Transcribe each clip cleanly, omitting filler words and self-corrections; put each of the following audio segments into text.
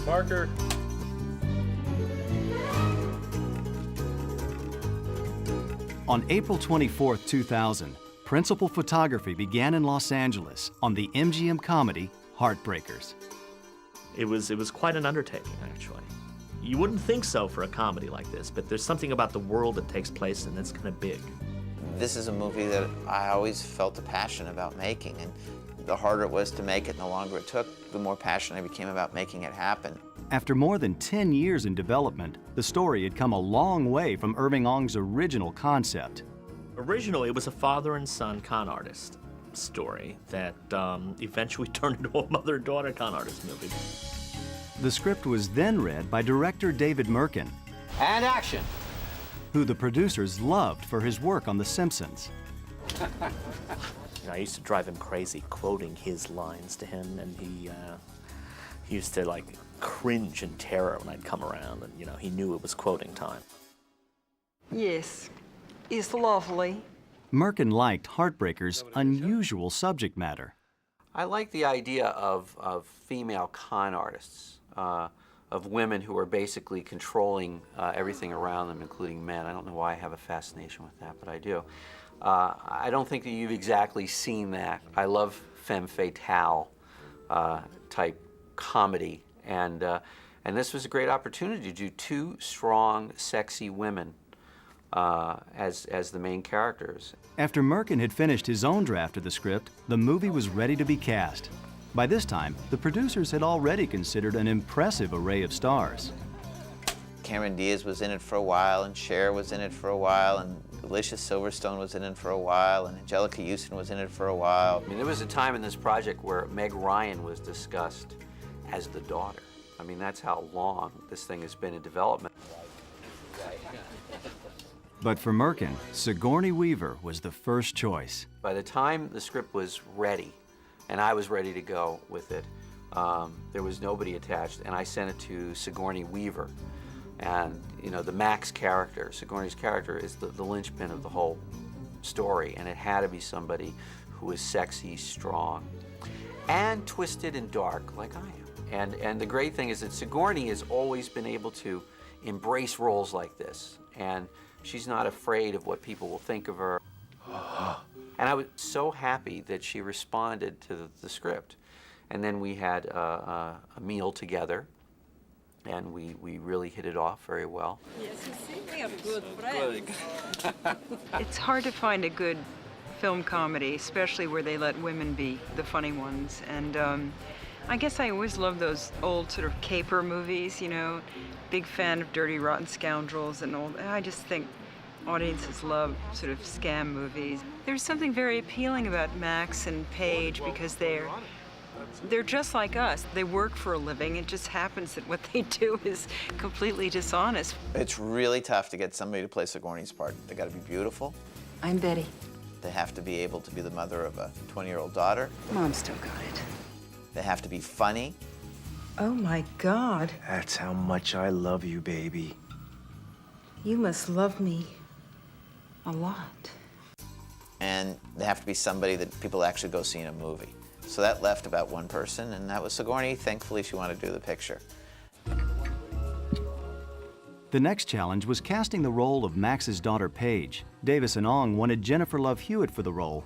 Marker. On April 24, 2000, principal photography began in Los Angeles on the MGM comedy Heartbreakers. It was quite an undertaking, actually. You wouldn't think so for a comedy like this, but there's something about the world that takes place in that's kind of big. This is a movie that I always felt a passion about making, and the harder it was to make it and the longer it took, the more passionate I became about making it happen. After more than 10 years in development, the story had come a long way from Irving Ong's original concept. Originally, it was a father and son con artist story that eventually turned into a mother-daughter con artist movie. The script was then read by director David Merkin, And action. who the producers loved for his work on The Simpsons. I used to drive him crazy quoting his lines to him, and he used to like cringe in terror when I'd come around, and he knew it was quoting time. Yes, it's lovely. Merkin liked Heartbreakers' unusual subject matter. I like the idea of female con artists, of women who are basically controlling everything around them, including men. I don't know why I have a fascination with that, but I do. I don't think that you've exactly seen that. I love femme fatale type comedy, and this was a great opportunity to do two strong, sexy women as the main characters. After Merkin had finished his own draft of the script, the movie was ready to be cast. By this time, the producers had already considered an impressive array of stars. Cameron Diaz was in it for a while, and Cher was in it for a while, and Alicia Silverstone was in it for a while, and Angelica Houston was in it for a while. I mean, there was a time in this project where Meg Ryan was discussed as the daughter. I mean, that's how long this thing has been in development. But for Merkin, Sigourney Weaver was the first choice. By the time the script was ready, and I was ready to go with it, there was nobody attached, and I sent it to Sigourney Weaver. And, the Max character, Sigourney's character, is the linchpin of the whole story, and it had to be somebody who was sexy, strong, and twisted and dark like I am. And the great thing is that Sigourney has always been able to embrace roles like this, and she's not afraid of what people will think of her. And I was so happy that she responded to the script. And then we had a meal together, and we really hit it off very well. Yes, you see, we have good friends. It's hard to find a good film comedy, especially where they let women be the funny ones. And I guess I always loved those old sort of caper movies, Big fan of Dirty Rotten Scoundrels and all. I just think audiences love sort of scam movies. There's something very appealing about Max and Paige because they're just like us. They work for a living. It just happens that what they do is completely dishonest. It's really tough to get somebody to play Sigourney's part. They got to be beautiful. I'm Betty. They have to be able to be the mother of a 20-year-old daughter. Mom still got it. They have to be funny. Oh my God. That's how much I love you, baby. You must love me a lot. And they have to be somebody that people actually go see in a movie. So that left about one person, and that was Sigourney. Thankfully, she wanted to do the picture. The next challenge was casting the role of Max's daughter, Paige. Davis and Ong wanted Jennifer Love Hewitt for the role,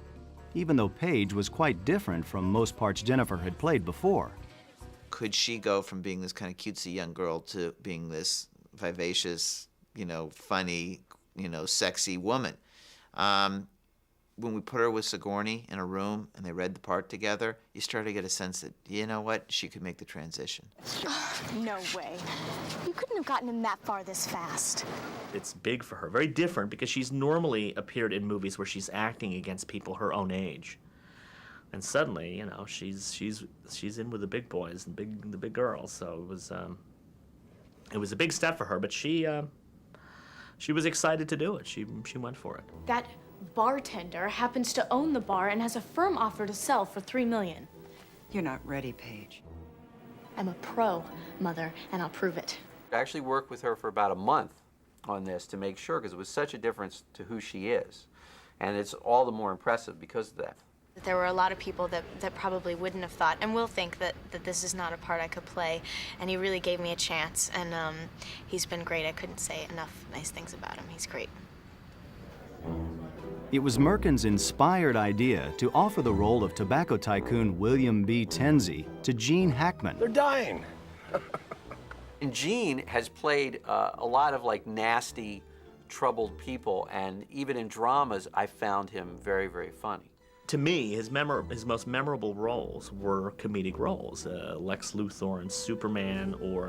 even though Paige was quite different from most parts Jennifer had played before. Could she go from being this kind of cutesy young girl to being this vivacious, funny, sexy woman? When we put her with Sigourney in a room and they read the part together, you started to get a sense that, she could make the transition. No way. You couldn't have gotten him that far this fast. It's big for her, very different, because she's normally appeared in movies where she's acting against people her own age. And suddenly, she's in with the big boys and the big girls. So it was a big step for her, but she was excited to do it. She went for it. That bartender happens to own the bar and has a firm offer to sell for $3 million. You're not ready, Paige. I'm a pro, Mother, and I'll prove it. I actually worked with her for about a month on this to make sure, because it was such a difference to who she is. And it's all the more impressive because of that. There were a lot of people that probably wouldn't have thought and will think that this is not a part I could play, and he really gave me a chance, and he's been great. I couldn't say enough nice things about him. He's great. It was Merkin's inspired idea to offer the role of tobacco tycoon William B. Tenzie to Gene Hackman. They're dying. And Gene has played a lot of like nasty, troubled people, and even in dramas, I found him very, very funny. To me, his most memorable roles were comedic roles, Lex Luthor in Superman, or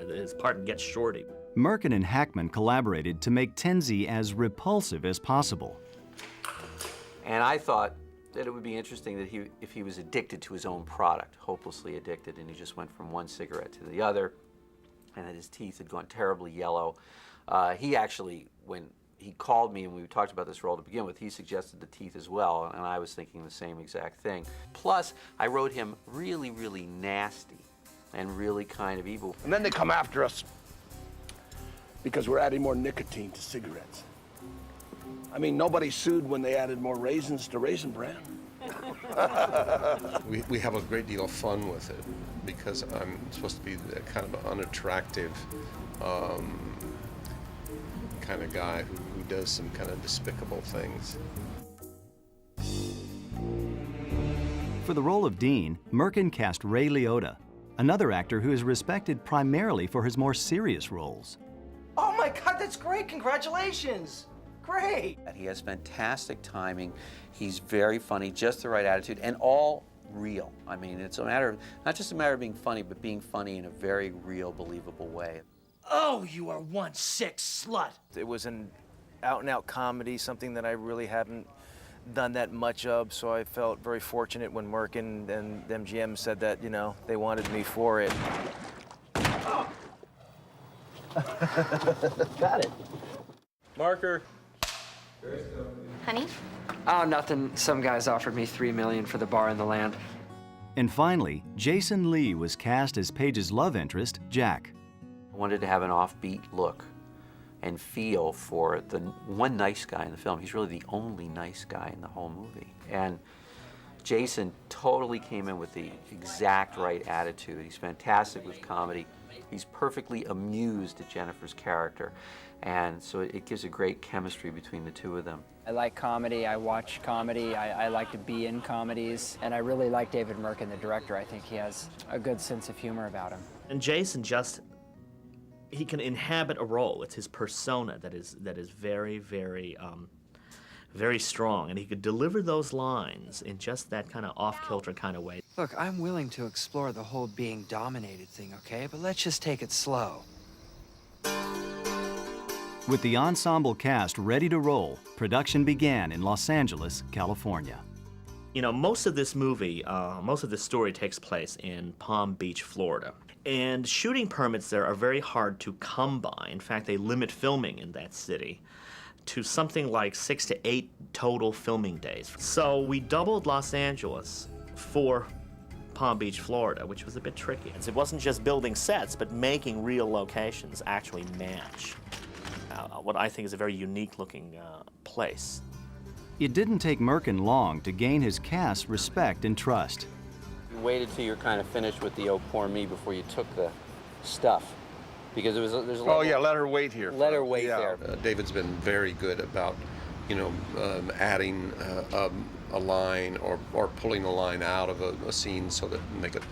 his part in Get Shorty. Merkin and Hackman collaborated to make Tenzie as repulsive as possible. And I thought that it would be interesting that if he was addicted to his own product, hopelessly addicted, and he just went from one cigarette to the other, and that his teeth had gone terribly yellow. He actually, when he called me and we talked about this role to begin with, he suggested the teeth as well, and I was thinking the same exact thing. Plus, I wrote him really, really nasty and really kind of evil. And then they come after us because we're adding more nicotine to cigarettes. I mean, nobody sued when they added more raisins to Raisin Bran. We have a great deal of fun with it because I'm supposed to be the kind of unattractive kind of guy who does some kind of despicable things. For the role of Dean, Merkin cast Ray Liotta, another actor who is respected primarily for his more serious roles. Oh my God, that's great! Congratulations! Great! He has fantastic timing. He's very funny, just the right attitude, and all real. I mean, it's a matter of, not just a matter of being funny, but being funny in a very real, believable way. Oh, you are one sick slut! It was an out-and-out comedy, something that I really haven't done that much of, so I felt very fortunate when Merkin and MGM said that, you know, they wanted me for it. Got it. Marker. Honey? Oh, nothing. Some guys offered me $3 million for the bar in the land. And finally, Jason Lee was cast as Paige's love interest, Jack. I wanted to have an offbeat look and feel for the one nice guy in the film. He's really the only nice guy in the whole movie. And Jason totally came in with the exact right attitude. He's fantastic with comedy. He's perfectly amused at Jennifer's character. And so it gives a great chemistry between the two of them. I like comedy, I watch comedy, I like to be in comedies, and I really like David Merkin, the director. I think he has a good sense of humor about him. And Jason he can inhabit a role. It's his persona that is very, very, very strong, and he could deliver those lines in just that kind of off-kilter kind of way. Look, I'm willing to explore the whole being dominated thing, okay? But let's just take it slow. With the ensemble cast ready to roll, production began in Los Angeles, California. You know, most of this movie, most of this story takes place in Palm Beach, Florida. And shooting permits there are very hard to come by. In fact, they limit filming in that city to something like 6 to 8 total filming days. So we doubled Los Angeles for Palm Beach, Florida, which was a bit tricky. It wasn't just building sets, but making real locations actually match what I think is a very unique-looking place. It didn't take Merkin long to gain his cast's respect and trust. You waited till you're kind of finished with the oh poor me before you took the stuff. Because there's a lot. Oh yeah, let her wait here. Let her wait there. David's been very good about, you know, adding a line or pulling a line out of a scene so that make it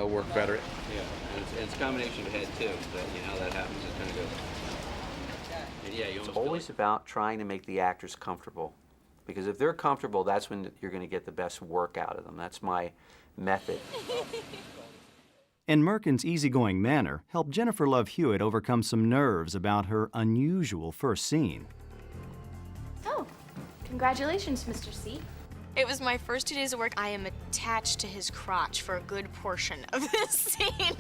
work better. Yeah, and it's a combination of head too, but you know how that happens. It kind of goes. And yeah, it's always about trying to make the actors comfortable, because if they're comfortable, that's when you're going to get the best work out of them. That's my method. And Merkin's easygoing manner helped Jennifer Love Hewitt overcome some nerves about her unusual first scene. Oh, congratulations, Mr. C. It was my first 2 days of work. I am attached to his crotch for a good portion of this scene.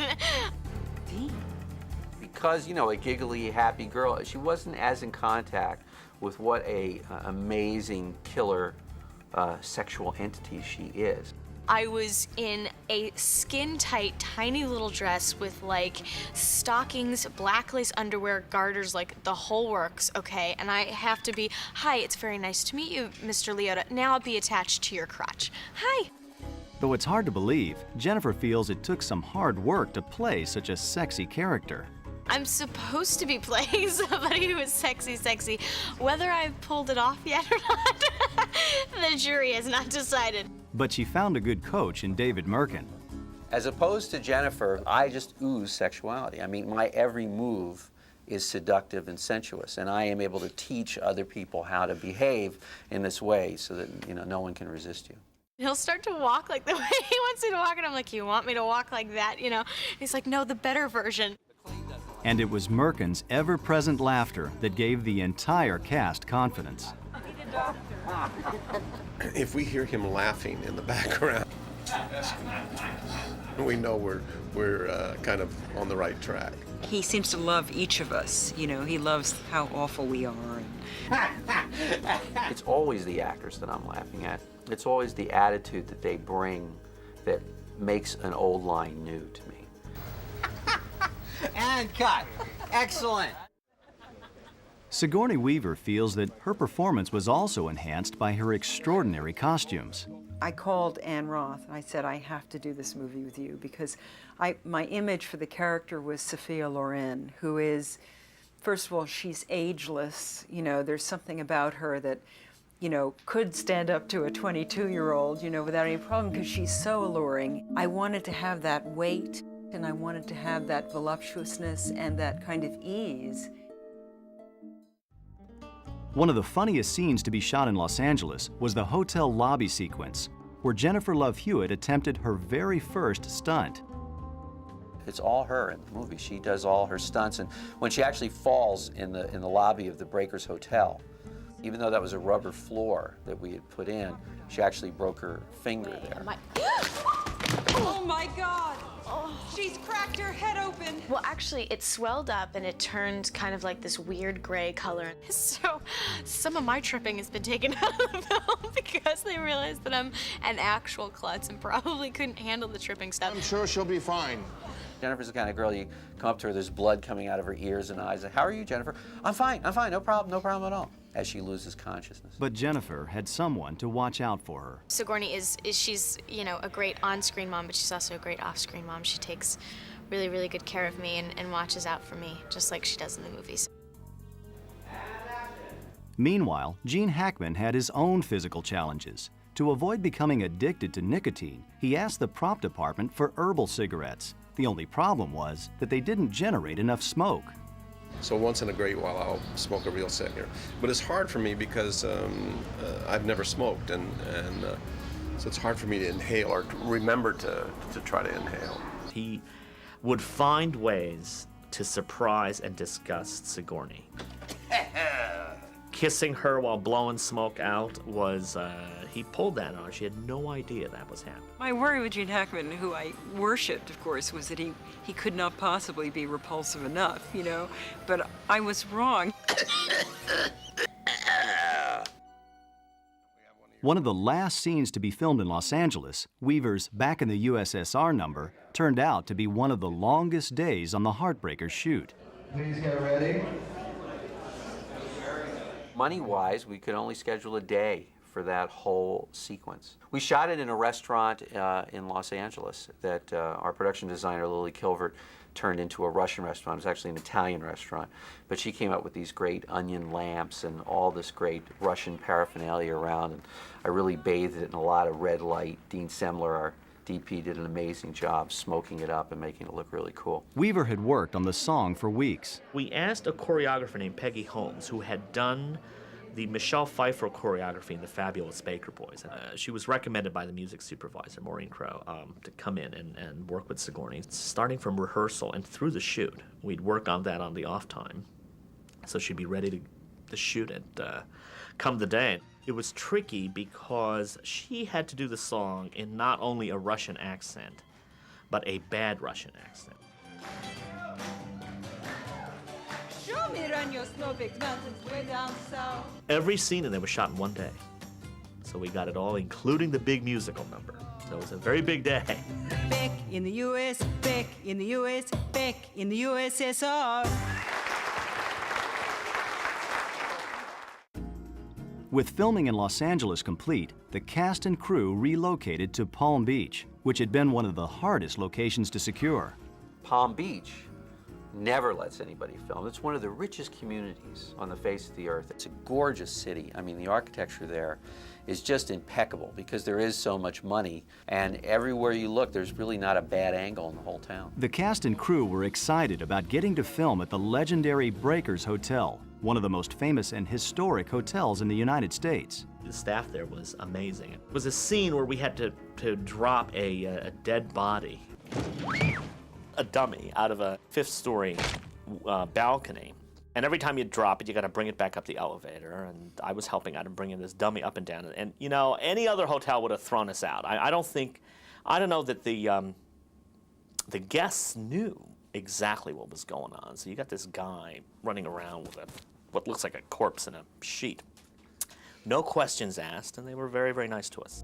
Because, you know, a giggly, happy girl, she wasn't as in contact with what a amazing killer sexual entity she is. I was in a skin-tight, tiny little dress with like stockings, black lace underwear, garters, like the whole works, okay? And I have to be, hi, it's very nice to meet you, Mr. Leota. Now I'll be attached to your crotch. Hi. Though it's hard to believe, Jennifer feels it took some hard work to play such a sexy character. I'm supposed to be playing somebody who is sexy. Whether I've pulled it off yet or not, the jury has not decided. But she found a good coach in David Merkin. As opposed to Jennifer, I just ooze sexuality. I mean, my every move is seductive and sensuous, and I am able to teach other people how to behave in this way so that, you know, no one can resist you. He'll start to walk like the way he wants me to walk, and I'm like, you want me to walk like that, you know? He's like, no, the better version. And it was Merkin's ever-present laughter that gave the entire cast confidence. If we hear him laughing in the background, we know we're kind of on the right track. He seems to love each of us. You know, he loves how awful we are. It's always the actors that I'm laughing at. It's always the attitude that they bring that makes an old line new to me. And cut. Excellent. Sigourney Weaver feels that her performance was also enhanced by her extraordinary costumes. I called Anne Roth and I said, I have to do this movie with you because my image for the character was Sophia Loren, who is, first of all, she's ageless. You know, there's something about her that, you know, could stand up to a 22-year-old, you know, without any problem because she's so alluring. I wanted to have that weight and I wanted to have that voluptuousness and that kind of ease. One of the funniest scenes to be shot in Los Angeles was the hotel lobby sequence, where Jennifer Love Hewitt attempted her very first stunt. It's all her in the movie. She does all her stunts, and when she actually falls in the lobby of the Breakers Hotel, even though that was a rubber floor that we had put in, she actually broke her finger there. Oh my God! She's cracked her head open. Well, actually, it swelled up and it turned kind of like this weird gray color. So some of my tripping has been taken out of the film because they realized that I'm an actual klutz and probably couldn't handle the tripping stuff. I'm sure she'll be fine. Jennifer's the kind of girl, you come up to her, there's blood coming out of her ears and eyes. Like, how are you, Jennifer? I'm fine, no problem at all. As she loses consciousness. But Jennifer had someone to watch out for her. Sigourney she's, you know, a great on-screen mom, but she's also a great off-screen mom. She takes really, really good care of me and watches out for me, just like she does in the movies. Meanwhile, Gene Hackman had his own physical challenges. To avoid becoming addicted to nicotine, he asked the prop department for herbal cigarettes. The only problem was that they didn't generate enough smoke. So once in a great while, I'll smoke a real cigarette. But it's hard for me because I've never smoked, and so it's hard for me to inhale or to remember to try to inhale. He would find ways to surprise and disgust Sigourney. Kissing her while blowing smoke out was, he pulled that on her. She had no idea that was happening. My worry with Gene Hackman, who I worshipped, of course, was that he could not possibly be repulsive enough, you know, but I was wrong. One of the last scenes to be filmed in Los Angeles, Weaver's Back in the USSR number, turned out to be one of the longest days on the Heartbreakers shoot. Please get ready. Money-wise, we could only schedule a day for that whole sequence. We shot it in a restaurant in Los Angeles that our production designer, Lily Kilvert, turned into a Russian restaurant. It was actually an Italian restaurant. But she came up with these great onion lamps and all this great Russian paraphernalia around. And I really bathed it in a lot of red light. Dean Semler, our DP, did an amazing job smoking it up and making it look really cool. Weaver had worked on the song for weeks. We asked a choreographer named Peggy Holmes, who had done the Michelle Pfeiffer choreography in The Fabulous Baker Boys. She was recommended by the music supervisor, Maureen Crowe, to come in and work with Sigourney, starting from rehearsal and through the shoot. We'd work on that on the off time, so she'd be ready to shoot it come the day. It was tricky because she had to do the song in not only a Russian accent, but a bad Russian accent. Show me run your snow-baked mountains way down south. Every scene in there was shot in one day. So we got it all, including the big musical number. So it was a very big day. Back in the U.S., back in the U.S., back in the USSR. With filming in Los Angeles complete, the cast and crew relocated to Palm Beach, which had been one of the hardest locations to secure. Palm Beach never lets anybody film. It's one of the richest communities on the face of the earth. It's a gorgeous city. I mean, the architecture there is just impeccable because there is so much money, and everywhere you look, there's really not a bad angle in the whole town. The cast and crew were excited about getting to film at the legendary Breakers Hotel, one of the most famous and historic hotels in the United States. The staff there was amazing. It was a scene where we had to drop a dead body, a dummy, out of a 5th-story balcony. And every time you drop it, you got to bring it back up the elevator. And I was helping out and bringing this dummy up and down. And you know, any other hotel would have thrown us out. I don't know that the guests knew exactly what was going on. So you got this guy running around with what looks like a corpse in a sheet. No questions asked, and they were very, very nice to us.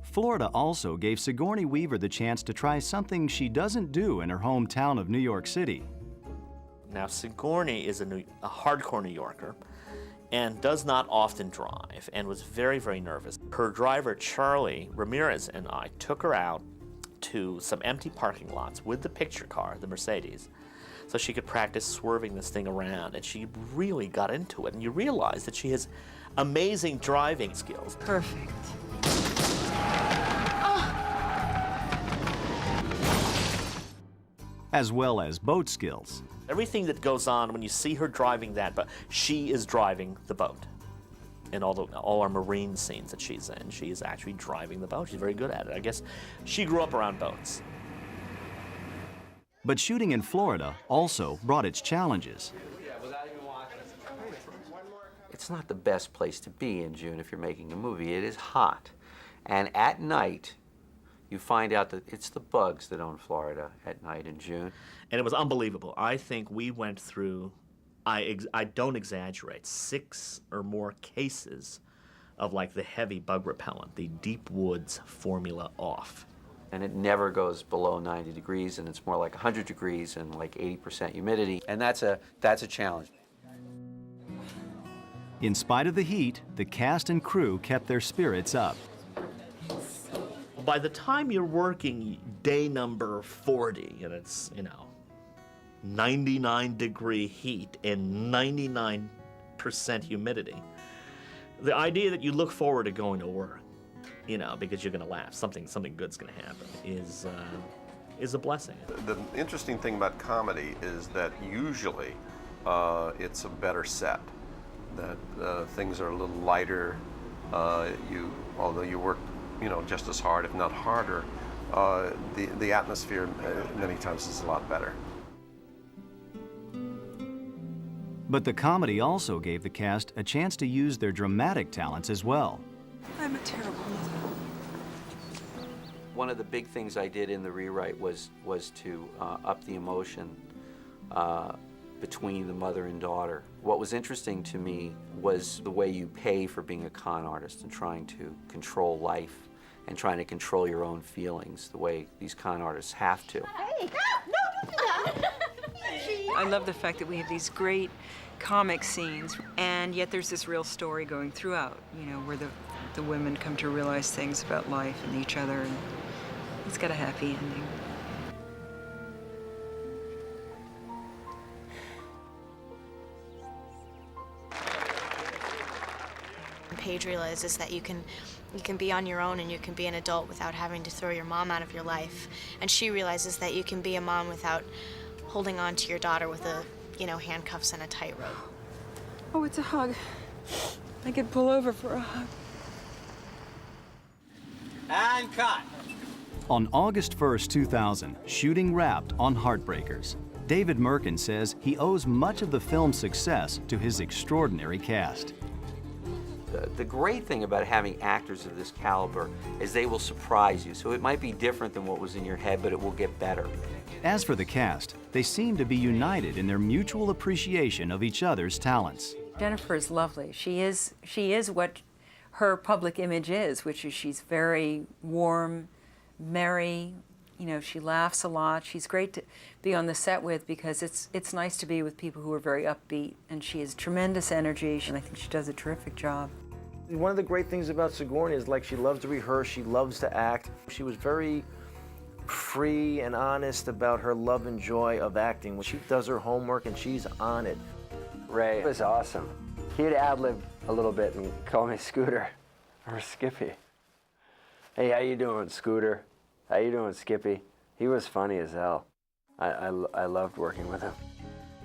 Florida also gave Sigourney Weaver the chance to try something she doesn't do in her hometown of New York City. Now, Sigourney is a hardcore New Yorker and does not often drive and was very, very nervous. Her driver, Charlie Ramirez, and I took her out to some empty parking lots with the picture car, the Mercedes, so she could practice swerving this thing around, and she really got into it. And you realize that she has amazing driving skills. Perfect. As well as boat skills. Everything that goes on when you see her driving that, but she is driving the boat. In all our marine scenes that she's in, she is actually driving the boat. She's very good at it. I guess she grew up around boats. But shooting in Florida also brought its challenges. It's not the best place to be in June if you're making a movie. It is hot. And at night, you find out that it's the bugs that own Florida at night in June. And it was unbelievable. I think we went through, I don't exaggerate, 6 or more cases of like the heavy bug repellent, the Deep Woods Formula Off. And it never goes below 90 degrees, and it's more like 100 degrees and like 80% humidity. And that's a challenge. In spite of the heat, the cast and crew kept their spirits up. By the time you're working day number 40, and it's, 99-degree heat and 99% humidity, the idea that you look forward to going to work, because you're going to laugh, something good's going to happen, is a blessing. The interesting thing about comedy is that usually it's a better set, that things are a little lighter. Although you work just as hard, if not harder, the atmosphere many times is a lot better. But the comedy also gave the cast a chance to use their dramatic talents as well. I'm a terrible mother. One of the big things I did in the rewrite was to up the emotion between the mother and daughter. What was interesting to me was the way you pay for being a con artist and trying to control life and trying to control your own feelings, the way these con artists have to. Hey, no, don't do that. I love the fact that we have these great comic scenes, and yet there's this real story going throughout, where the women come to realize things about life and each other, and it's got a happy ending. Paige realizes that you can be on your own and you can be an adult without having to throw your mom out of your life. And she realizes that you can be a mom without holding on to your daughter with handcuffs and a tightrope. Oh, it's a hug. I could pull over for a hug. And cut. On August 1st, 2000, shooting wrapped on Heartbreakers. David Merkin says he owes much of the film's success to his extraordinary cast. The great thing about having actors of this caliber is they will surprise you. So it might be different than what was in your head, but it will get better. As for the cast, they seem to be united in their mutual appreciation of each other's talents. Jennifer is lovely. She is what her public image is, which is she's very warm, merry, you know, she laughs a lot. She's great to be on the set with because it's nice to be with people who are very upbeat, and she has tremendous energy, and I think she does a terrific job. One of the great things about Sigourney is, like, she loves to rehearse, she loves to act. She was very free and honest about her love and joy of acting. When she does her homework and she's on it. Ray was awesome. He'd ad-lib a little bit and call me Scooter or Skippy. Hey, how you doing, Scooter? How you doing, Skippy? He was funny as hell. I loved working with him.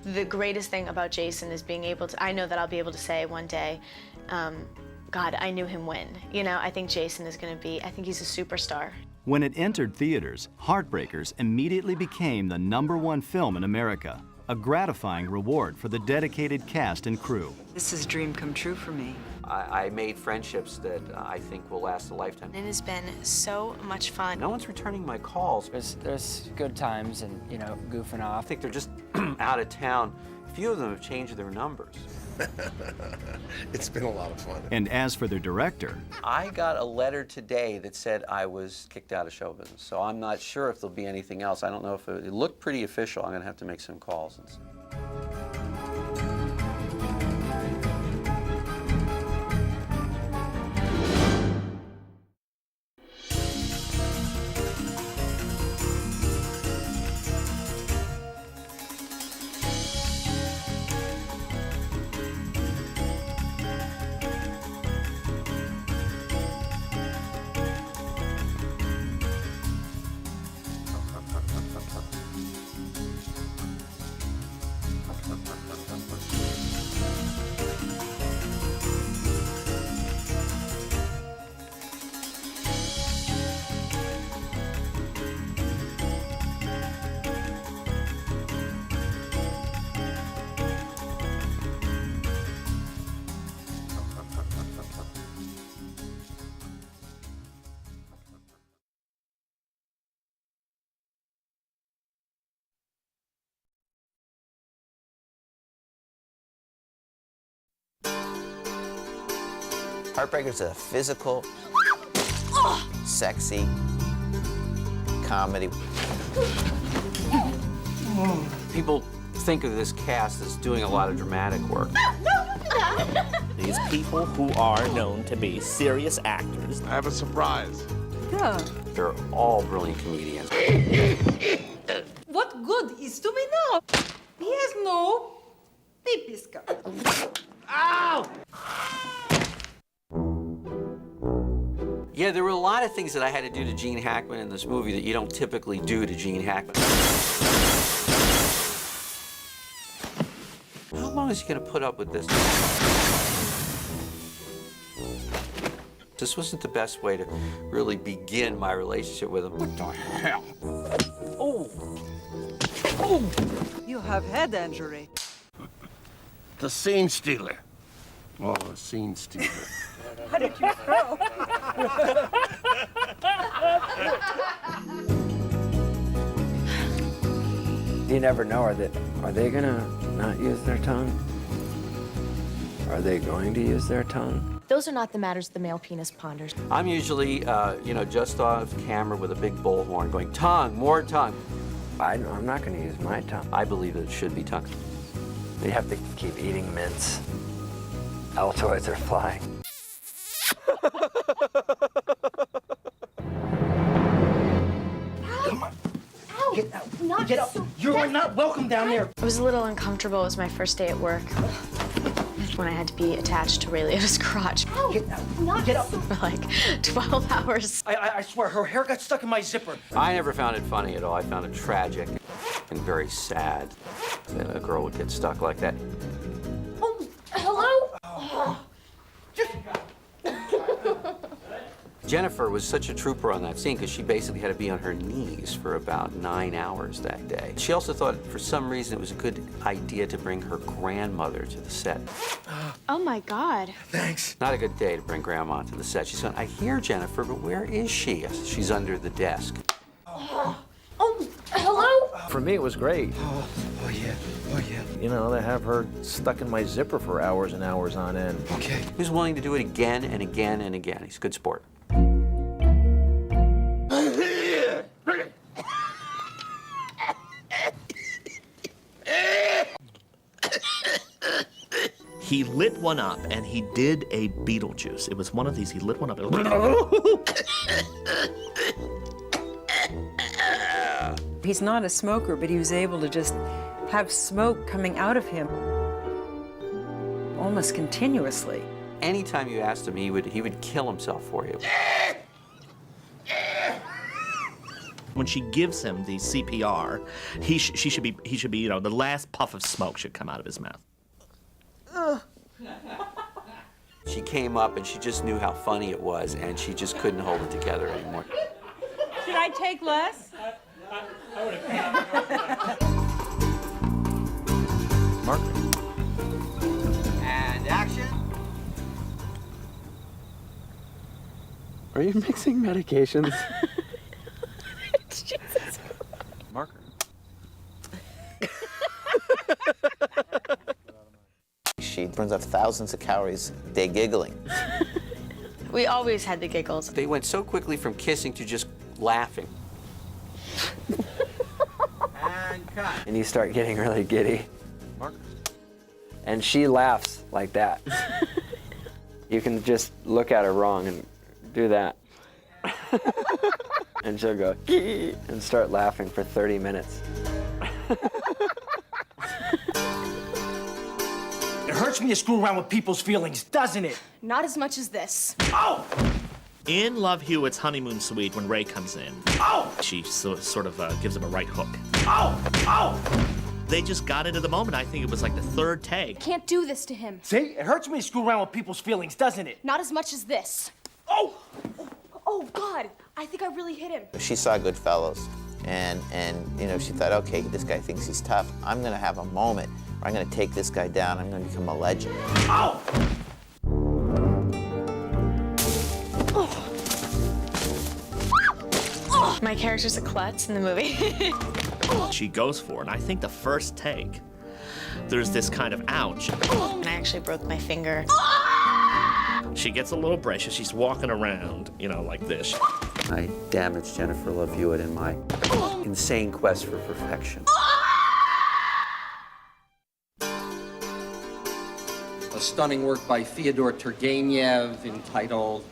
The greatest thing about Jason is being able to, I know that I'll be able to say one day, God, I knew him when. You know, I think Jason is going to be, I think he's a superstar. When it entered theaters, Heartbreakers immediately became the #1 film in America, a gratifying reward for the dedicated cast and crew. This is a dream come true for me. I made friendships that I think will last a lifetime. It has been so much fun. No one's returning my calls. There's good times and, you know, goofing I off. think they're just out of town. A few of them have changed their numbers. It's been a lot of fun. And as for their director, I got a letter today that said I was kicked out of show business, so I'm not sure if there'll be anything else. I don't know if it looked pretty official. I'm going to have to make some calls and see. Heartbreakers is a physical, sexy comedy. People think of this cast as doing a lot of dramatic work. These people who are known to be serious actors. I have a surprise. Yeah. They're all brilliant comedians. What good is to me now? He has no pipiska. Ow! Yeah, there were a lot of things that I had to do to Gene Hackman in this movie that you don't typically do to Gene Hackman. How long is he going to put up with this? This wasn't the best way to really begin my relationship with him. What the hell? Oh! Oh! You have head injury. The scene stealer. Oh, the scene stealer. How did you throw? You never know. Are they gonna not use their tongue? Are they going to use their tongue? Those are not the matters the male penis ponders. I'm usually, just off camera with a big bullhorn going, tongue, more tongue. I'm not going to use my tongue. I believe that it should be tongue. You have to keep eating mints. Altoids are flying. Come on. Get out. Get up. You're not welcome down there. I was a little uncomfortable. It was my first day at work when I had to be attached to Ray Liotta's crotch Get out. Get up. for like 12 hours. I swear, her hair got stuck in my zipper. I never found it funny at all. I found it tragic and very sad that a girl would get stuck like that. Oh, hello? Jennifer was such a trooper on that scene because she basically had to be on her knees for about 9 hours that day. She also thought for some reason it was a good idea to bring her grandmother to the set. Oh my God. Thanks. Not a good day to bring grandma to the set. She's going, I hear Jennifer, but where is she? I said, she's under the desk. Oh, hello? For me, it was great. Oh yeah. Oh yeah. You know, to have her stuck in my zipper for hours and hours on end. Okay. He's willing to do it again and again and again. He's a good sport. He lit one up, and he did a Beetlejuice. It was one of these. He lit one up. He's not a smoker, but he was able to just have smoke coming out of him almost continuously. Anytime you asked him, he would kill himself for you. When she gives him the CPR, he should be, you know, the last puff of smoke should come out of his mouth. She came up and she just knew how funny it was, and she just couldn't hold it together anymore. Should I take less? Mark? And action. Are you mixing medications? Jesus. Marker. She burns off thousands of calories a day giggling. We always had the giggles. They went so quickly from kissing to just laughing. And cut. And you start getting really giddy. Marker. And she laughs like that. You can just look at her wrong and do that. And she'll go, and start laughing for 30 minutes. It hurts me to screw around with people's feelings, doesn't it? Not as much as this. Oh! In Love Hewitt's honeymoon suite, when Ray comes in, she sort of gives him a right hook. They just got into the moment. I think it was like the third take. Can't do this to him. See? It hurts me to screw around with people's feelings, doesn't it? Not as much as this. Oh! Oh, God. I think I really hit him. She saw Goodfellas, and you know, she thought, okay, this guy thinks he's tough. I'm gonna have a moment where I'm gonna take this guy down. I'm gonna become a legend. My character's a klutz in the movie. She goes for it, and I think the first take, there's this kind of ouch. And I actually broke my finger. She gets a little brace. She's walking around, you know, like this. I damaged Jennifer Love Hewitt in my insane quest for perfection. A stunning work by Fyodor Turgenev entitled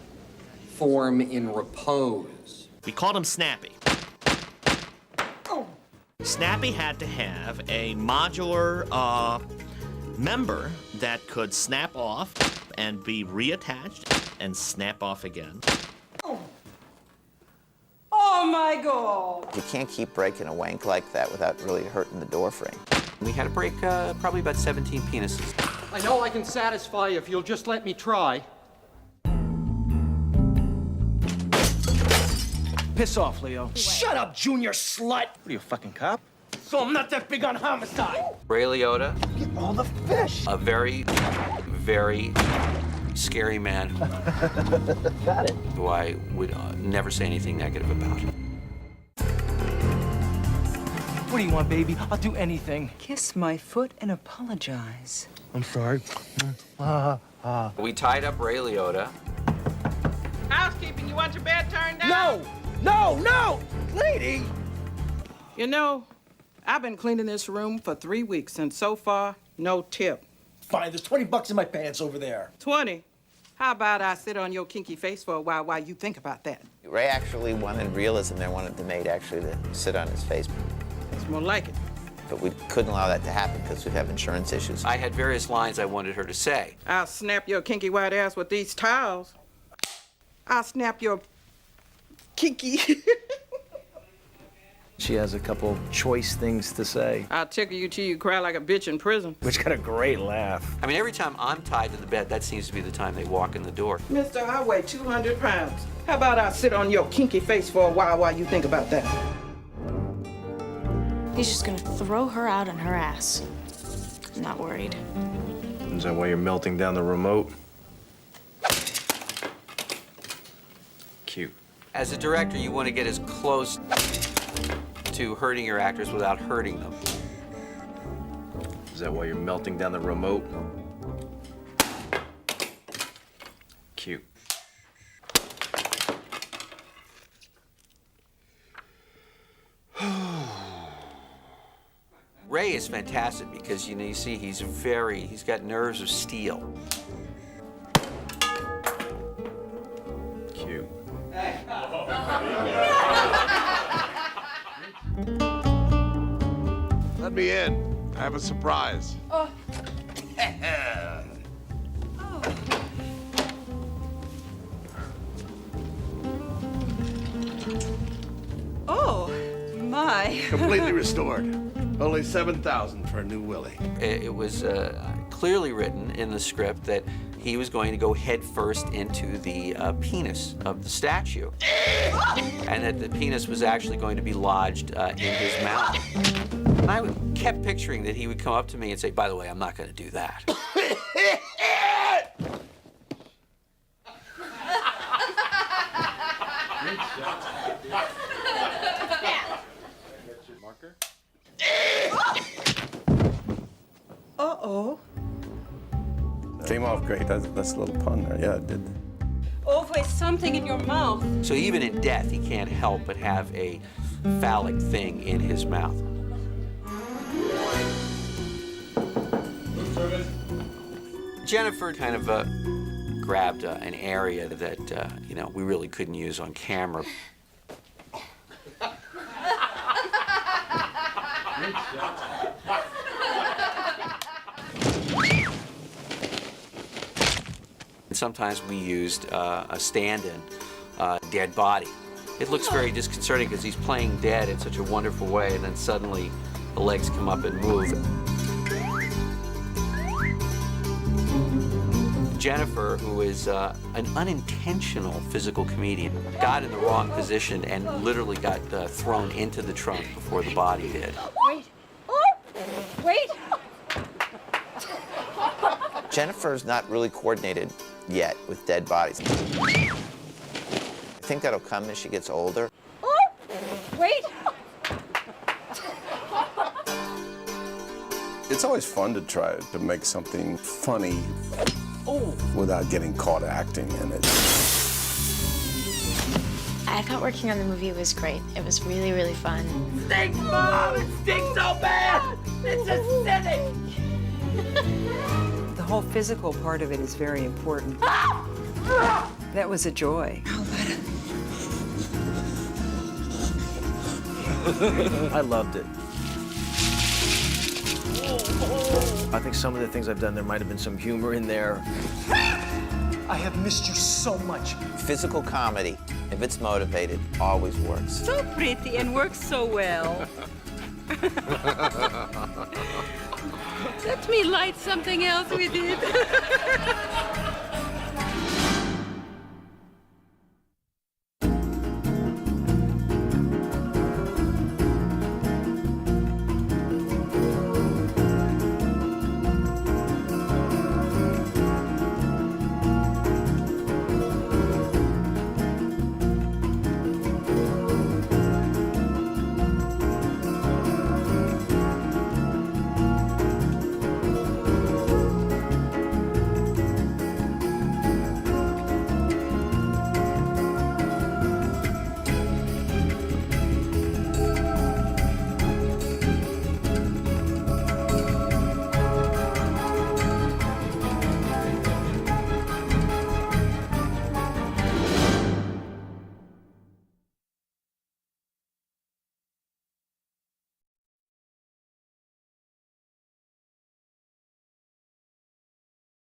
Form in Repose. We called him Snappy. Snappy had to have a modular member that could snap off and be reattached and snap off again. Oh my God! You can't keep breaking a wank like that without really hurting the door frame. We had to break probably about 17 penises. I know I can satisfy you if you'll just let me try. Piss off, Leo. Shut up, junior slut! What are you, a fucking cop? So I'm not that big on homicide. Ray Liotta. Get all the fish. A very, very scary man. Got it. Who I would never say anything negative about. What do you want, baby? I'll do anything. Kiss my foot and apologize. I'm sorry. We tied up Ray Liotta. Housekeeping, you want your bed turned down? No, lady! You know, I've been cleaning this room for 3 weeks, and so far, no tip. Fine, there's 20 bucks in my pants over there. 20? How about I sit on your kinky face for a while you think about that? Ray actually wanted realism. They wanted the maid actually to sit on his face. It's more like it. But we couldn't allow that to happen because we'd have insurance issues. I had various lines I wanted her to say. I'll snap your kinky white ass with these towels. I'll snap your kinky. She has a couple choice things to say. I'll tickle you till you cry like a bitch in prison. Which got a great laugh. I mean, every time I'm tied to the bed, that seems to be the time they walk in the door. Mister, I weigh 200 pounds. How about I sit on your kinky face for a while you think about that? He's just gonna throw her out on her ass. I'm not worried. Is that why you're melting down the remote? Cute. As a director, you want to get as close to hurting your actors without hurting them. Is that why you're melting down the remote? Cute. Ray is fantastic because, you know, you see he's got nerves of steel. Cute. Let me in. I have a surprise. Oh. Oh, my. Completely restored. Only 7,000 for a new Willie. It was clearly written in the script that he was going to go head first into the penis of the statue, and that the penis was actually going to be lodged in his mouth. And I kept picturing that he would come up to me and say, "By the way, I'm not going to do that." Marker? Uh-oh. Came off great. That's a little pun there. Yeah, it did. Always something in your mouth. So even in death, he can't help but have a phallic thing in his mouth. Jennifer kind of grabbed an area that you know, we really couldn't use on camera. Sometimes we used a stand-in, dead body. It looks very disconcerting because he's playing dead in such a wonderful way, and then suddenly the legs come up and move. Jennifer, who is an unintentional physical comedian, got in the wrong position and literally got thrown into the trunk before the body did. Wait. Wait. Jennifer's not really coordinated yet with dead bodies. I think that'll come as she gets older. Wait. It's always fun to try to make something funny without getting caught acting in it. I thought working on the movie was great. It was really, really fun. Stinks, Mom! It stinks so bad! It's acidic! The whole physical part of it is very important. That was a joy. I loved it. I think some of the things I've done, there might have been some humor in there. I have missed you so much. Physical comedy, if it's motivated, always works. So pretty and works so well. Let me light something else with it.